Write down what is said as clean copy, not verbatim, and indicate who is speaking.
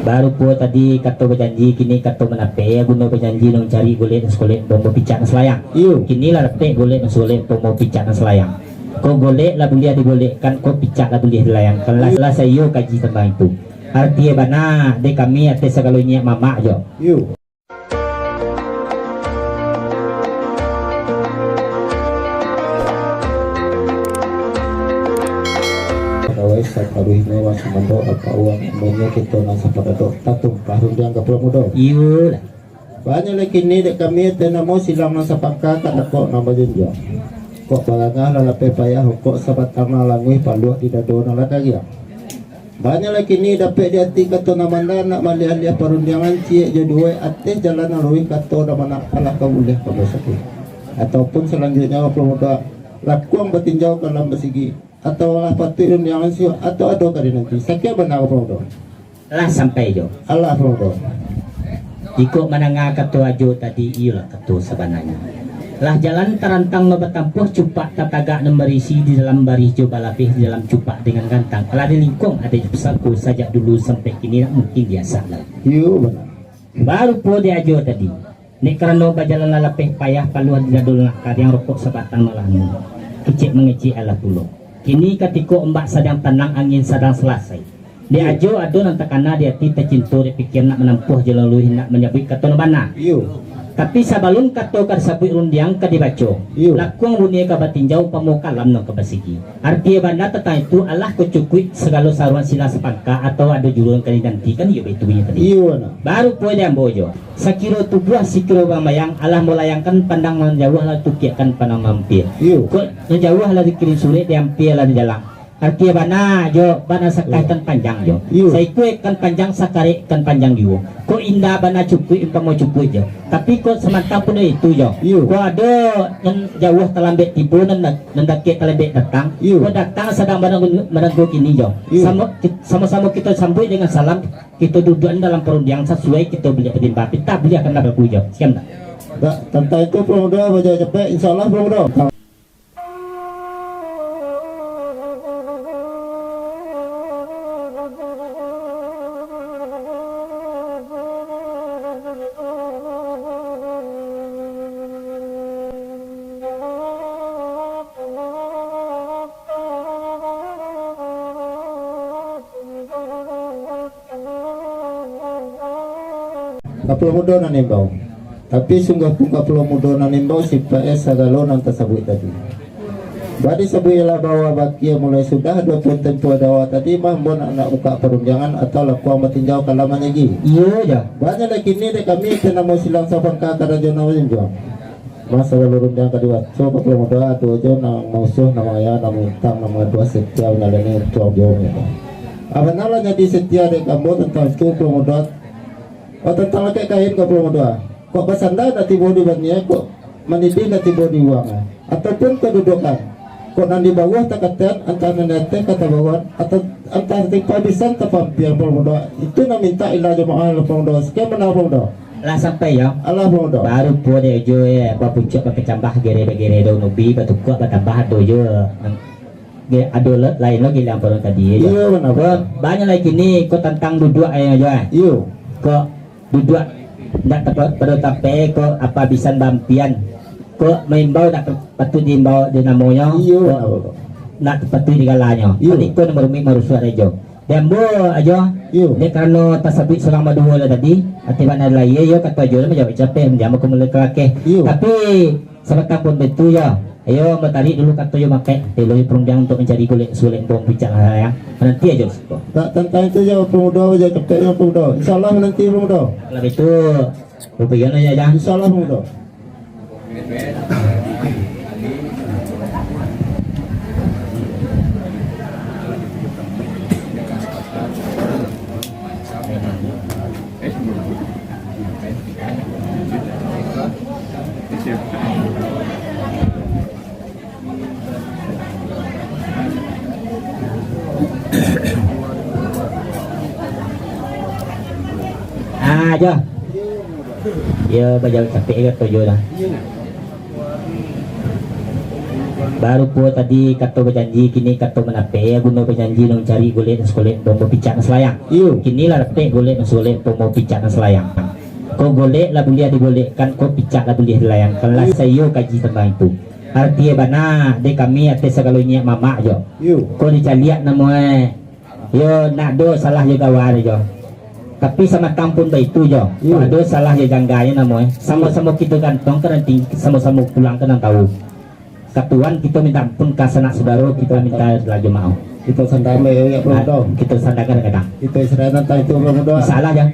Speaker 1: Baru po tadi kata berjanji, kini kata menape ya guna berjanji nang cari golek sekolah mau picak selayang. Kini lah dapat golek sekolah mau picak selayang. Kau golek lah boleh digolekkan, kau picak lah boleh dilayang. Kalau lah saya kaji tentang itu. Artinya bana de kami atas segalonya mama jo.
Speaker 2: Sa karuhin na sa mando at pauang umanyo kito na sa pagkato tatong parundiang kapula mo do.
Speaker 1: Iyo lah.
Speaker 2: Banyak lagi ni dek kami tenamo silang na sa pagkaka ako na majunjo. Kok balanga lalape payah kok sabat tama langui palu di dado na lagagya. Banyak lagi ni dapat di hati kato na manda nak malian-lian parundiangan cie jodoh ate jalan na luwi kato na mana anak kaulih pabosaki. Ataupun selanjutnya kapula mo do lakuang batinjau kalam basigi. Atau lah patut yang ansio atau ada kali nanti sakit benar apa
Speaker 1: Lah sampai jo.
Speaker 2: Allah apa
Speaker 1: Ikut menengah kata ajo tadi iyalah kata sebenarnya. Lah jalan terantang membatampuh cupak tatagak merisi di dalam baris jo balapih di dalam cupak dengan gantang. Kalau di lingkung ada pesaku sajak dulu sampai kini nak mungkin biasa lah.
Speaker 2: Iya benar.
Speaker 1: Baru po dia ajo tadi. Nek kerana berjalan lalapih payah paluan di dadul nakar yang rokok sebatang malang. Kecik mengecik ala pulau. Kini ketika ombak sedang tenang, angin sedang selesai. Dia ajo ado nanti karena dia tidak cinta, dia pikir nak menempuh jalan luih nak menyabui kata nabana. Tapi sebelum kata sabui rundiang ke dibaca, lakuang dunia ke batinjau pemukalam no ke basiki. Artinya benda tentang itu Allah kecukui segala saruan sila sepangka atau ada jurun kali nanti kan iya itu tadi. Baru poin yang bojo. Sekiro tubuh sikiro bamayang Allah melayangkan pandangan jauh lah tukiakan pandang mampir. Kok jauh lah dikirim sulit diampir lah di dalam. Artinya bana jo bana sakaitan panjang jo. Saya kue kan panjang sakari kan panjang juga. Kok indah bana cukui impang mau cukui jo. Tapi kok semata pun itu jo. Kok ada yang jauh terlambat tiba nendakit terlambat datang. Kok datang sedang menunggu kini jo. Sama-sama kita sambut dengan salam. Kita duduk dalam perundian sesuai kita beli pedimba. Kita beli akan dapat pujo. Sekian tak.
Speaker 2: Tentang itu pemuda baca cepet insyaallah pemuda. Kapula muda na nimbau. Tapi sungguh pun kapula muda na nimbau si PS sagalo nang tasabui tadi. Badi sabui lah bawa bakia mulai sudah 20 tempoh dawa tadi mah bon anak buka perundangan atau lakuang batinjau kalaman lagi.
Speaker 1: Iya ya.
Speaker 2: Banyak lagi ni dek kami kena mau silang sapan ka karajo na wajinjo. Masa lalu rundang kedua. So kapula muda tu aja nang musuh nama ya nama utang nama dua setia nyalani tuang jauh ya. Abanala jadi setia dek kamu tentang itu kapula muda. Oh tentang kayak kain kau belum doa. Kok bersandar nanti bodi banyak, kok meniti nanti bodi uang. Ataupun kedudukan. Kok nanti bawah tak kata antara nanti kata bawah atau antara tiga bisa terpampir belum doa. Itu nak minta ilah jemaah belum doa. Sekian mana belum doa.
Speaker 1: Lah sampai ya.
Speaker 2: Allah belum doa.
Speaker 1: Baru po dia jo ya. Apa pucuk pakai cambah gere do nubi batu kuat bertambah do jo. Ada lain lagi yang baru tadi.
Speaker 2: Iya benar.
Speaker 1: Banyak lagi ni kau tentang duduk aja jo. Iya. Kok duduk nak pada tape ko apa bisa bampian ko maimbau nak patut diimbau di namanya nak patut digalanya ini ko nomor mi marusua rejo dembo aja de karena tasabit selama dua lah tadi atiban ada yo kata jo menjawab capek menjamu ko melekake tapi sebentar pun betul ya. Ayo matari dulu kata yo make teloi perundang untuk mencari kulit sulit bom bicara ya. Nanti aja.
Speaker 2: Tak tentang itu jawab pemuda aja cepet jawab pemuda. Insyaallah nanti pemuda.
Speaker 1: Kalau itu rupiah aja ya.
Speaker 2: Insyaallah pemuda.
Speaker 1: Aja. Ya, bajau capek ke tujuh lah. Baru po tadi kata berjanji, kini kata menape guna berjanji nang cari golek dan sekolah mau picak dan selayang.
Speaker 2: Iyo.
Speaker 1: Kini lah repek golek dan sekolah mau picak dan selayang. Kau golek lah boleh digolekkan, kau picak lah boleh dilayang. Kalau saya kaji tentang itu. Artinya bana de kami atas segalonya mama jo.
Speaker 2: Iyo.
Speaker 1: Kau dicaliak namanya. Yo nak do salah juga war jo. Tapi sama tampun baik itu jo. Ada salah je jangganya namanya. Sama-sama kita gantong kan nanti sama-sama pulang kan tahu. Katuan kita minta ampun ke sanak saudara, kita minta lagi maaf.
Speaker 2: Kita sandame ya bro do.
Speaker 1: Kita sandakan kadang.
Speaker 2: Kita istirahat nanti itu bro do.
Speaker 1: Salah ya.